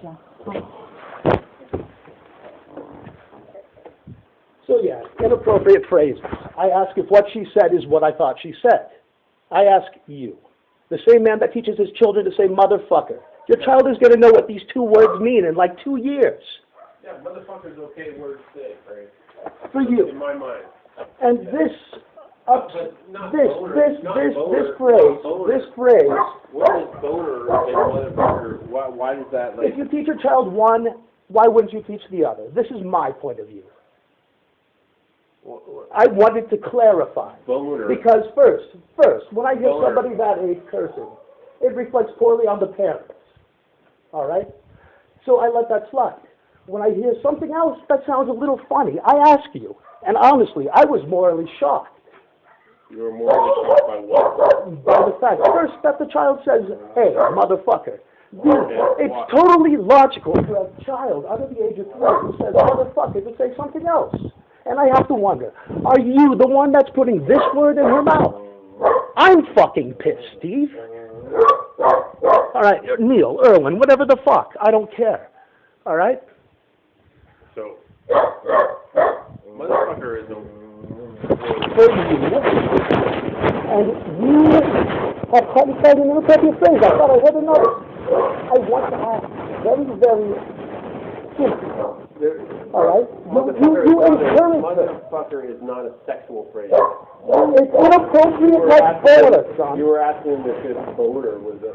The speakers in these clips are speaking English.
Jeff. So yeah, inappropriate phrases. I ask if what she said is what I thought she said. I ask you, the same man that teaches his children to say motherfucker. Your child is going to know what these two words mean in like 2 years. Yeah, motherfucker's okay word to say, right? For you. In my mind. And this phrase. What is boner and motherfucker? Why does that like? If you teach your child one, why wouldn't you teach the other? This is my point of view. I wanted to clarify. Boner. Because first, when I hear somebody that age cursing, it reflects poorly on the parents. All right? So I let that slide. When I hear something else that sounds a little funny, I ask you. And honestly, I was morally shocked. You were morally shocked by what? By the fact, first, that the child says, hey, motherfucker. It's totally logical for a child under the age of 3 who says motherfucker to say something else. And I have to wonder, are you the one that's putting this word in her mouth? I'm fucking pissed, Steve. All right, Neil, Irwin, whatever the fuck, I don't care. All right? So, motherfucker is a For you, and you have probably said an inappropriate phrase. I thought I heard another. I want to ask very, very simple. All right? You encourage motherfucker is not a sexual phrase. It's inappropriate like boner, son. You were asking if this boner was a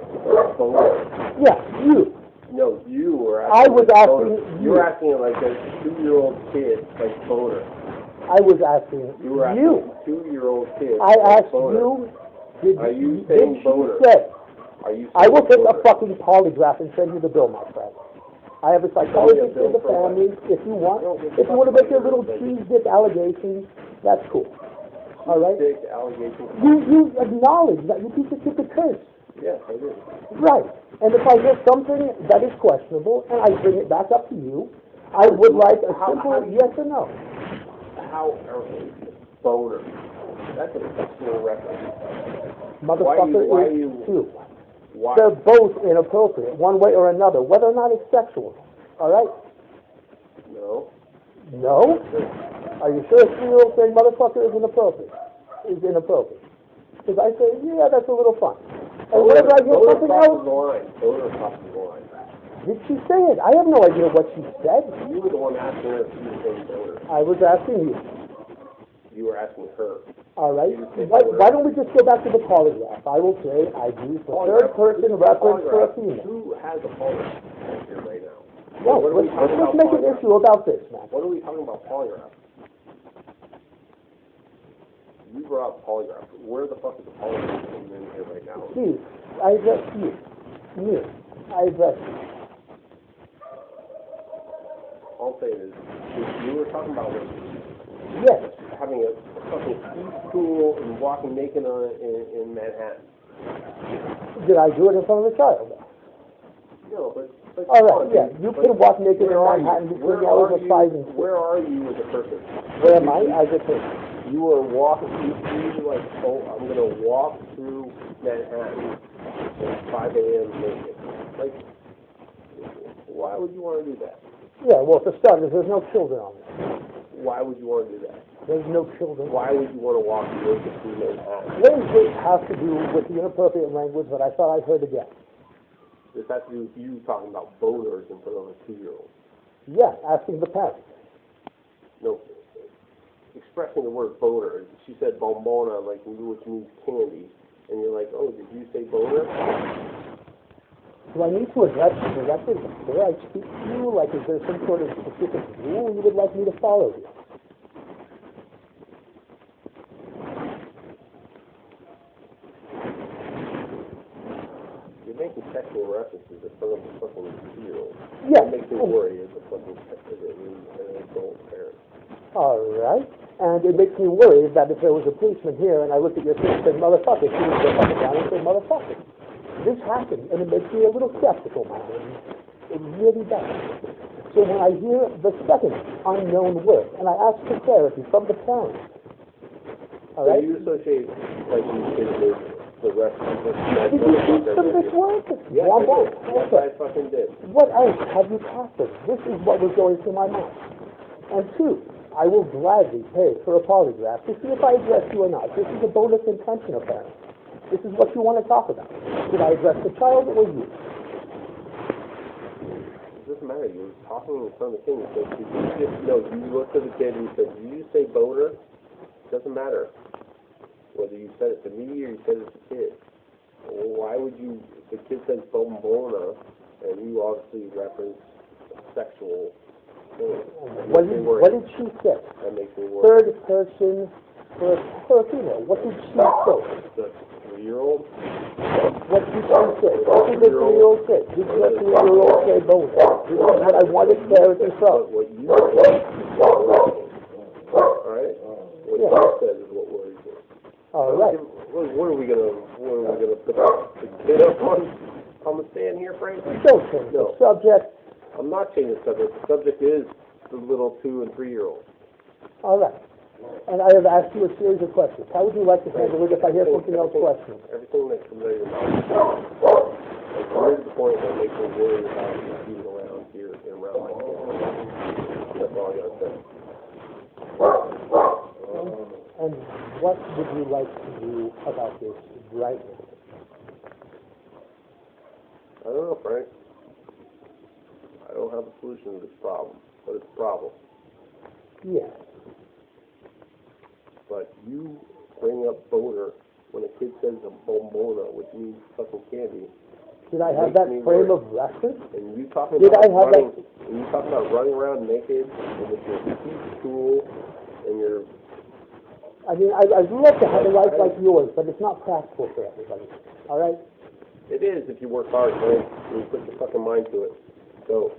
boner. Yeah, you. No, you were asking. I was asking you were asking like a 2-year-old kid like boner. I was asking you. Were asking you. A 2-year-old kid. I asked boner. you. Are you saying boner? Are you? I will take a fucking polygraph and send you the bill, my friend. I have a psychologist in the family. If you want, if you want to make your little cheese dip allegations, that's cool. All right. Cheese dip allegations. You acknowledge that you teach a kid to curse. Yes, I do. Right. And if I hear something that is questionable and I bring it back up to you, I would like a simple yes or no. How boner? That's a sexual reference. Motherfucker is too. Why? They're both inappropriate, one way or another, whether or not it's sexual. All right? No. No? Are you sure a 3-year-old saying motherfucker is inappropriate? Is inappropriate? Because I say, yeah, that's a little fun. And whenever I hear something else... Boner crosses the line. Did she say it? I have no idea what she said. You were the one asking her if she was saying boner. I was asking you. You were asking her. All right. Why don't we just go back to the polygraph? I will say I use the third person reference for a female. Who has a polygraph here right now? No, let's make an issue about this, man. What are we talking about polygraph? You brought up polygraph. Where the fuck is the polygraph coming in here right now? Steve, I address you. You. I address you. All I'm saying is, you were talking about yes, having a fucking school and walking naked in Manhattan. Did I do it in front of a child? No, but all right, yeah, you can walk naked in Manhattan between the hours of 5 and 6. Where are you as a person? Where am I? As a person. You were walking. You were like, oh, I'm gonna walk through Manhattan at 5 a.m. naked. Like, why would you want to do that? Yeah, well, for starters, there's no children on there. Why would you want to do that? There's no children. Why would you want to walk naked through Manhattan? What does this have to do with the inappropriate language that I thought I heard again? This has to do with you talking about boners in front of a 2-year-old. Yeah, asking the parents. No, expressing the word boner. She said bombona, like which means candy, and you're like, oh, did you say boner? Do I need to address you directly before I speak to you? Like, is there some sort of specific rule you would like me to follow here? You're making sexual references in front of a fucking 2-year-old. Yeah. It makes me worry as a fucking adult parent. All right. And it makes me worry that if there was a policeman here and I looked at your kid and said, motherfucker, she would go up and down and say, motherfucker. This happened, and it makes me a little skeptical, man. It really does. So when I hear the second unknown word, and I ask for clarity from the parents, all right? So you associate like these kids with the rest of this. Did you teach them this word? Yes, Womp I womp. did. Yes, Okay. I fucking did. What else have you taught them? This is what was going through my mind. And two, I will gladly pay for a polygraph to see if I address you or not. This is a bonus intention, apparently. This is what you want to talk about. Did I address the child or you? It doesn't matter. You were talking in front of the king. So you looked at the kid and you said, "Did you say boner?" It doesn't matter whether you said it to me or you said it to the kid. Why would you? If the kid says bombona, and you obviously reference sexual. What did she say? That makes me worry. Third person for a female. What did she say? The 3-year-old. What did she say? What did the 3-year-old say? Did the 3-year-old say boner? This is what I wanted clarity from. But what you said, all right? What you said is what worries me. All right. What are we gonna put the kid up on the stand here, Frank? Don't change the subject. I'm not changing the subject. The subject is the little 2- and 3-year-olds. All right. And I have asked you a series of questions. How would you like to handle it if I hear something else questionable? Everything that comes out of your mouth. Like, here's the point that makes me worry about you being around here and around my kid. That's all I gotta say. And what would you like to do about this right now? I don't know, Frank. I don't have a solution to this problem, but it's a problem. Yes. But you bring up boner when a kid says a bombona, which means fucking candy. Did I have that frame of reference? And you talking Did about I have running, that? and you talking about running around naked and with your teeth cool and your. I mean, I'd love to have a life like yours, but it's not practical for everybody. All right? It is if you work hard, Frank, and you put your fucking mind to it. So.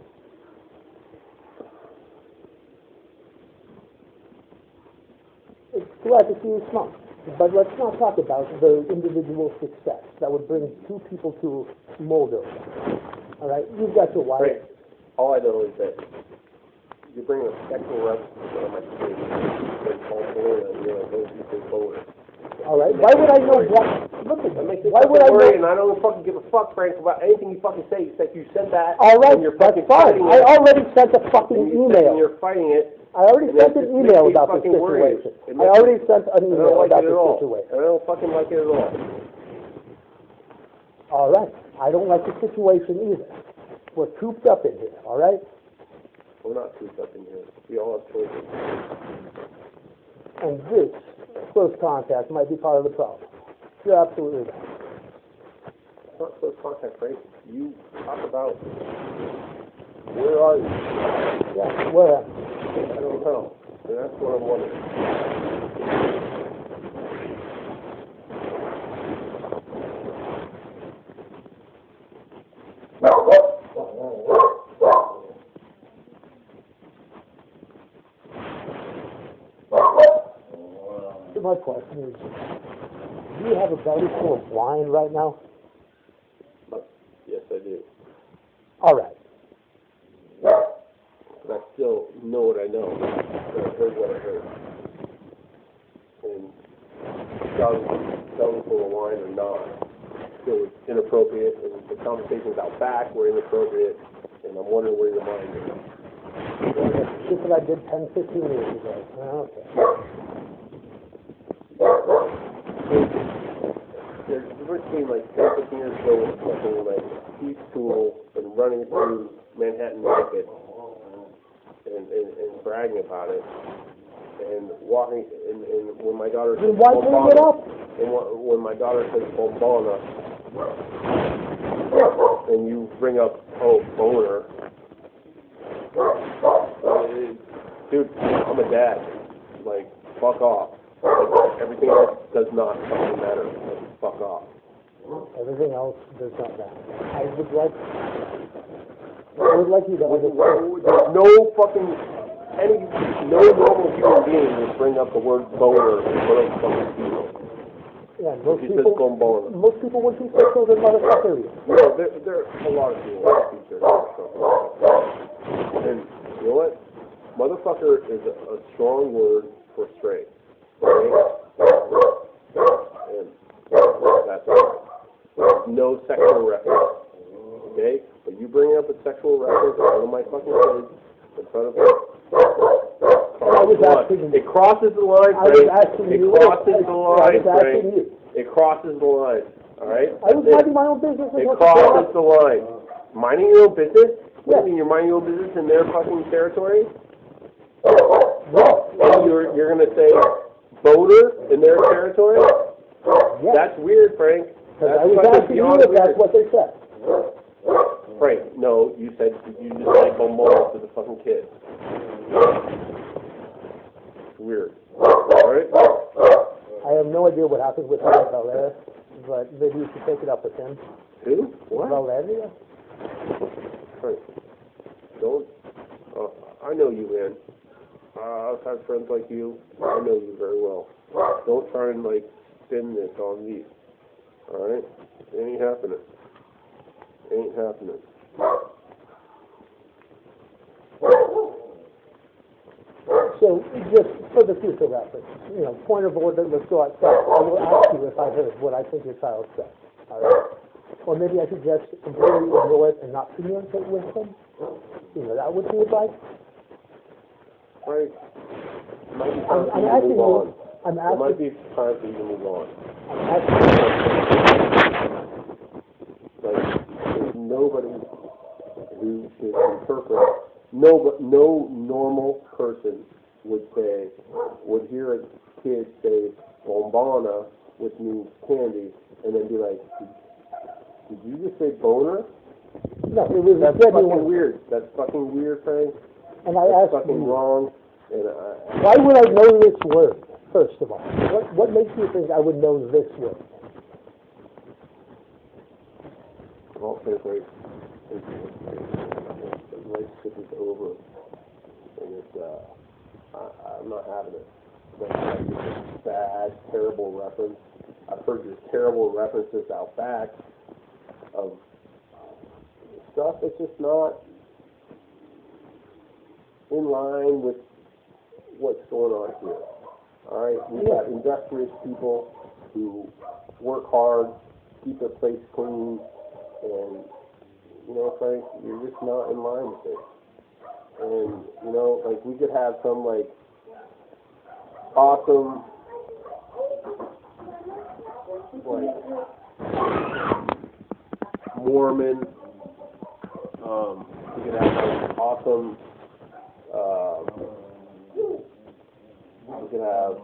It's glad to see you smile. But let's not talk about the individual success that would bring two people to Moldova. All right? You've got your wife. Frank, all I know is that you're bringing a sexual reference to my kid. They call boner, and you're like, oh, you say boner. All right? Why would I know what? Look at That makes me. me Why would I worry, know? and I don't fucking give a fuck, Frank, about anything you fucking say, except you said that. All right, and you're that's fucking fine. fighting I it. already sent a fucking And you email. And you're fighting it. I already And sent that an just email makes me about this fucking worried. situation. It I makes already sent an I don't email like about it at this all. situation. I don't fucking like it at all. All right. I don't like the situation either. We're cooped up in here, all right? We're not cooped up in here. We all have choices. And this close contact might be part of the problem. You're absolutely right. It's not close contact, Frank. You talk about where are you? Yeah, where? I don't know. And that's what I'm wondering. So my question is, do you have a belly full of wine right now? Yes, I do. All right. But I still know what I know. So I heard what I heard. And belly full of wine or not, still it's inappropriate. And the conversations out back were inappropriate. And I'm wondering where your mind is. Shit that I did 10, 15 years ago. Okay. There's a difference between like 10, 15 years ago with fucking like peace school and running through Manhattan naked and bragging about it and walking and when my daughter says Then why bring it up? And when my daughter says bombona and you bring up boner, dude, I'm a dad. Like, fuck off. Like, everything else does not fucking matter. Like, fuck off. Everything else does not matter. I would like you to understand. No normal human being would bring up the word boner in front of fucking people. Yeah, most He says bombona. people would teach their children motherfucker. No, there are a lot of people that teach their children. And you know what? Motherfucker is a strong word for straight. Right? And That's all. No sexual reference. Okay? But you bring up a sexual reference in front of my fucking kids, in front of them. It crosses the line, Frank. It crosses the line, Frank. It crosses the line. All right? I was minding my own business. It crosses the line. Minding your own business? What do you mean you're minding your own business in their fucking territory? And you're going to say boner in their territory? Yes. That's weird, Frank. I was asking you if that's what they said. Frank, no, you said you just like bombona to the fucking kids. Weird. Alright? I have no idea what happened with Valeria, but maybe you should take it up with him. Who? What? Valeria? Frank, don't. I know you, man. I've had friends like you. I know you very well. Don't try and, spin this on me. Alright? It ain't happening. Ain't happening. So, just for the future reference, point of order, let's go outside. I will ask you if I heard what I think your child said. All right? Or maybe I should just completely ignore it and not communicate with them. That would be advice. Right. I'm asking you. It might be time for you to move on. I'm asking you. There's nobody who can interpret. No normal person would hear a kid say bombana, which means candy, and then be like, did you just say boner? No, it was That's fucking weird. That's fucking weird, Frank. And I asked fucking you, wrong. And why would I know this word, first of all? What makes you think I would know this word? Well, wait. The relationship is over. And I'm not having it. That's a bad, terrible reference. I've heard your terrible references out back of stuff that's just not in line with what's going on here. All right, we've got industrious people who work hard, keep their place clean, and Frank, you're just not in line with it. And we could have some awesome Mormon. We could have awesome. We could have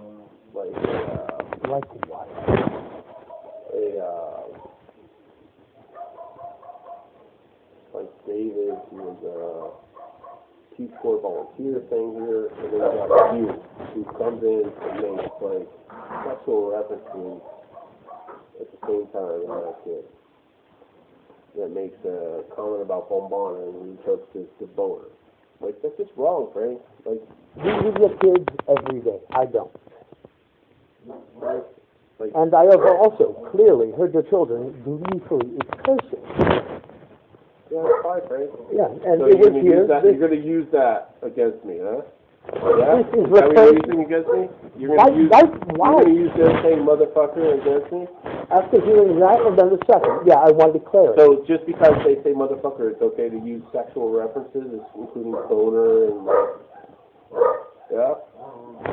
what? David, who was a Peace Corps volunteer thing here, and then we got you, who comes in and makes sexual references at the same time as that kid. That makes a comment about bombana and interprets it to boner. That's just wrong, Frank. You get kids every day. I don't. Like, and I have also clearly heard your children gleefully cursing. Yeah, that's fine, Frank. Yeah, and so it was here. You're going to use that against me, huh? Yeah? This is what you're using against me? You're going to use their saying motherfucker against me? After hearing that, and then the second, yeah, I want to declare it. So just because they say motherfucker, it's okay to use sexual references, including boner and yeah?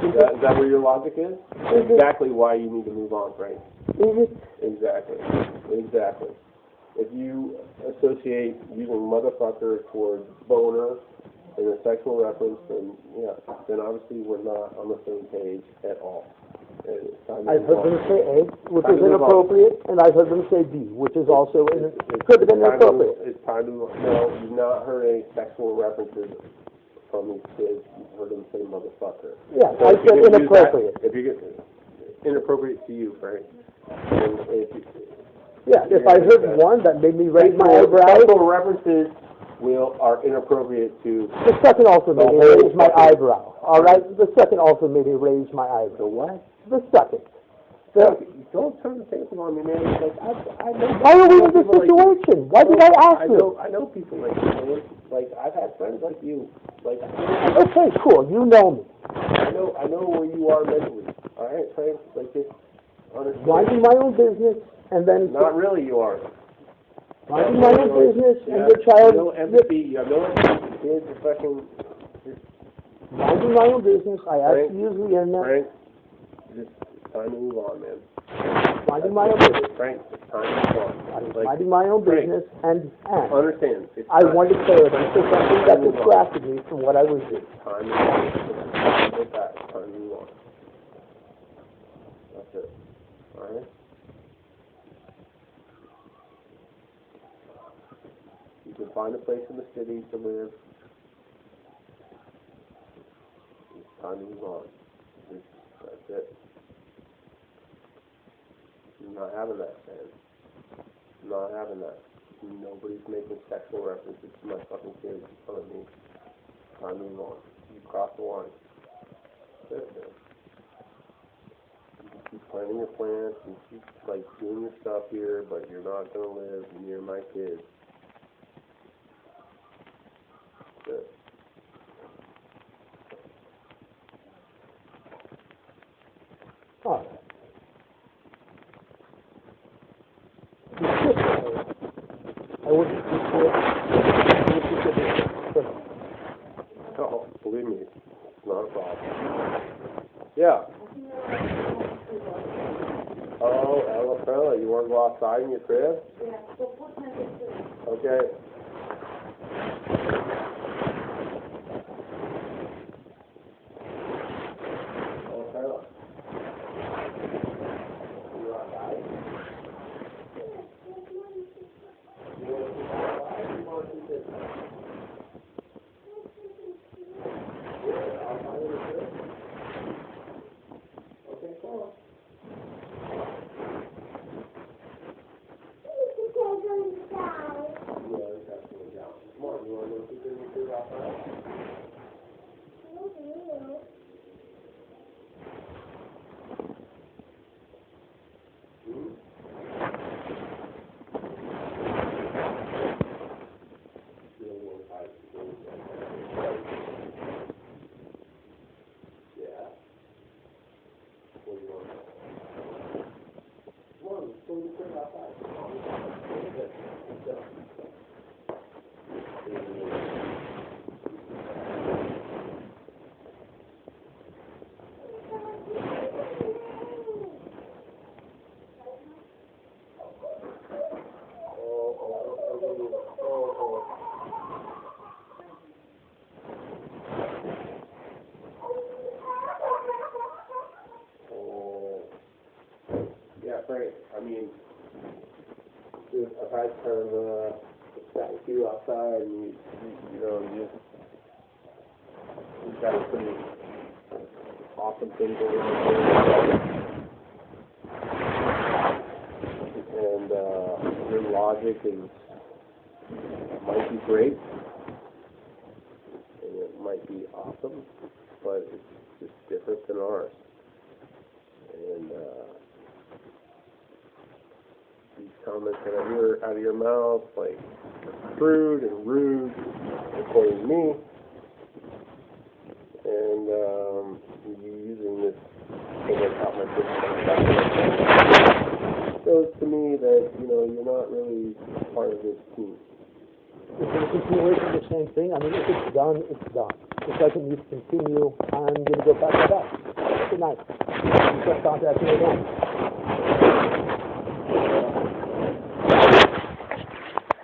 Is that where your logic is? Exactly why you need to move on, Frank. Exactly. If you associate using motherfucker towards boner in a sexual reference, then obviously we're not on the same page at all. I've heard them say A, which is inappropriate, and I've heard them say B, which is also could have been inappropriate. It's time to no. You've not heard any sexual references from these kids. You've heard them say motherfucker. Yeah, so I said inappropriate. Inappropriate to you, Frank. If I heard one that made me raise my eyebrows. Sexual references are inappropriate to. The second also made me raise my eyebrow. All right, the second also made me raise my eyebrow. The what? The second. Don't turn the tables on me, man. I know. Why are we in this situation? Why did I ask you? I know people like you, man. I've had friends like you. Okay, cool. You know me. I know where you are mentally. All right, Frank. Understand. minding my own business, and then Not really, you are. minding my own business, You and have your child, no empathy. You have no empathy. Kids are fucking... minding my own business, I ask Frank, to use the internet, Frank, it's time to move on, man. minding my own business, Frank, it's time to move on. Like, minding my own Frank, business, and understand. It's I time- wanted clarity for something that distracted me from what I was doing. Time to move on. With that, time to move on. That's it. Alright? You can find a place in the city to live. It's time to move on. That's it. I'm not having that, man. I'm not having that. Nobody's making sexual references to my fucking kids in front of me. Time to move on. You crossed the line. That's it, man. You can keep planning your plans and keep, like, doing your stuff here, but you're not going to live near my kids. That's it. All right. I wouldn't Oh, believe me, it's not a problem. Yeah. Oh, Ella, you want to go outside in your crib? Yeah. Okay. Ella. You outside? You want to keep outside or you want to keep inside? Yeah, outside in the crib? Okay, come on. Come on, you want to go keep in your crib outside? Frank, I mean, I've had kind of a chat with you outside, and you've got a pretty awesome thing going on. And your logic might be great, and it might be awesome, but it's just different than ours. And these comments that I hear out of your mouth, like, crude and rude, according to me, and you using this thing about my business shows to me that, you're not really part of this team. Is it a continuation of the same thing? I mean, if it's done, it's done. If it doesn't need to continue, I'm going to go back to that. Good night. Just contact me again.